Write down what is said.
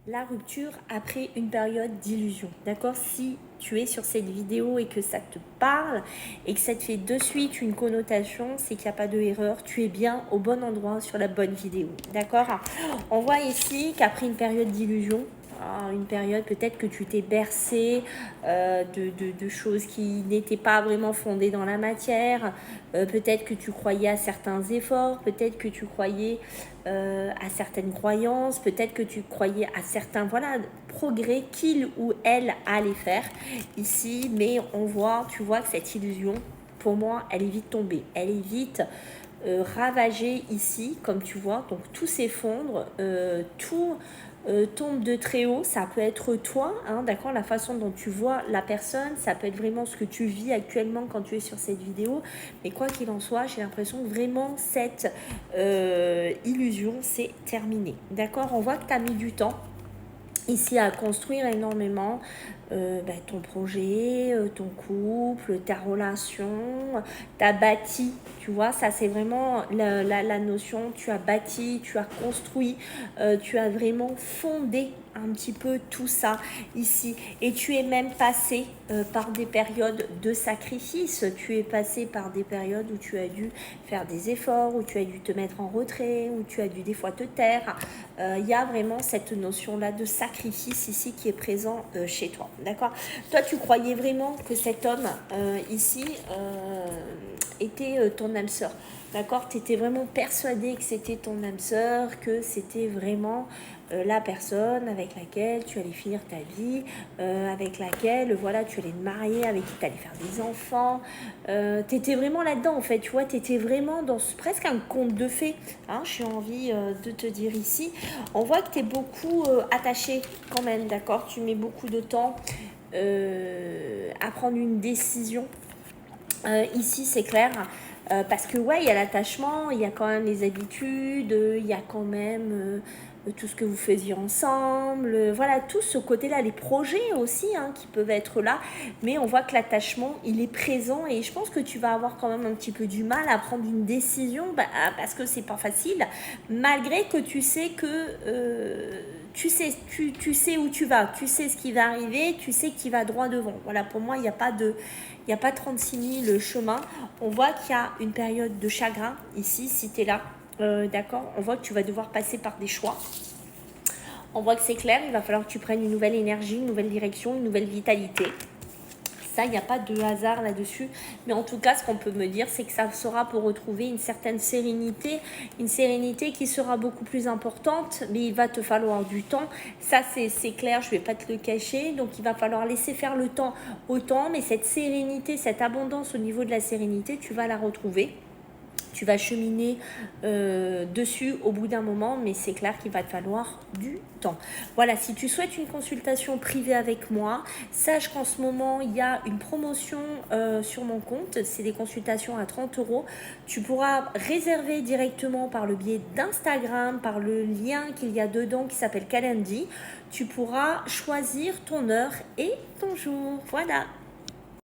la rupture après une période d'illusion. D'accord? Si tu es sur cette vidéo et que ça te parle et que ça te fait de suite une connotation, c'est qu'il n'y a pas de erreur. Tu es bien au bon endroit sur la bonne vidéo. D'accord? On voit ici qu'après une période d'illusion, une période peut-être que tu t'es bercé de choses qui n'étaient pas vraiment fondées dans la matière, peut-être que tu croyais à certains efforts, peut-être que tu croyais à certaines croyances, peut-être que tu croyais à certains progrès qu'il ou elle allait faire ici, mais tu vois que cette illusion, pour moi, elle est vite tombée, elle est vite ravagée ici, comme tu vois, donc tout s'effondre, tout tombe de très haut. Ça peut être toi, hein, d'accord, la façon dont tu vois la personne, ça peut être vraiment ce que tu vis actuellement quand tu es sur cette vidéo, mais quoi qu'il en soit, j'ai l'impression que vraiment cette illusion, c'est terminé, d'accord. On voit que tu as mis du temps ici à construire énormément ton projet, ton couple, ta relation, tu as bâti, tu vois, ça c'est vraiment la notion, tu as bâti, tu as construit, tu as vraiment fondé un petit peu tout ça ici, et tu es même passé par des périodes de sacrifice, tu es passé par des périodes où tu as dû faire des efforts, où tu as dû te mettre en retrait, où tu as dû des fois te taire. Il y a vraiment cette notion-là de sacrifice ici qui est présent chez toi, d'accord. Toi, tu croyais vraiment que cet homme ici était ton âme sœur, d'accord. Tu étais vraiment persuadé que c'était ton âme sœur, que c'était vraiment la personne avec laquelle tu allais finir ta vie, avec laquelle voilà, tu allais te marier, avec qui tu allais faire des enfants. Tu étais vraiment là-dedans en fait, tu vois, tu étais vraiment dans presque un conte de fées, hein, j'ai envie de te dire ici. On voit que tu es beaucoup attaché quand même, d'accord, tu mets beaucoup de temps à prendre une décision. Ici, c'est clair. Parce que ouais, il y a l'attachement, il y a quand même les habitudes, il y a quand même tout ce que vous faisiez ensemble, voilà, tout ce côté-là, les projets aussi hein, qui peuvent être là, mais on voit que l'attachement, il est présent et je pense que tu vas avoir quand même un petit peu du mal à prendre une décision parce que c'est pas facile, malgré que tu sais que tu sais où tu vas, tu sais ce qui va arriver, tu sais que tu vas droit devant. Voilà, pour moi, il n'y a pas 36 000 chemins. On voit qu'il y a une période de chagrin ici, si tu es là. D'accord, on voit que tu vas devoir passer par des choix. On voit que c'est clair, il va falloir que tu prennes une nouvelle énergie, une nouvelle direction, une nouvelle vitalité. Ça, il n'y a pas de hasard là-dessus. Mais en tout cas, ce qu'on peut me dire, c'est que ça sera pour retrouver une certaine sérénité. Une sérénité qui sera beaucoup plus importante, mais il va te falloir du temps. Ça, c'est clair, je ne vais pas te le cacher. Donc, il va falloir laisser faire le temps au temps. Mais cette sérénité, cette abondance au niveau de la sérénité, tu vas la retrouver. Tu vas cheminer dessus au bout d'un moment, mais c'est clair qu'il va te falloir du temps. Voilà, si tu souhaites une consultation privée avec moi, sache qu'en ce moment, il y a une promotion sur mon compte. C'est des consultations à 30 €. Tu pourras réserver directement par le biais d'Instagram, par le lien qu'il y a dedans qui s'appelle Calendly. Tu pourras choisir ton heure et ton jour. Voilà.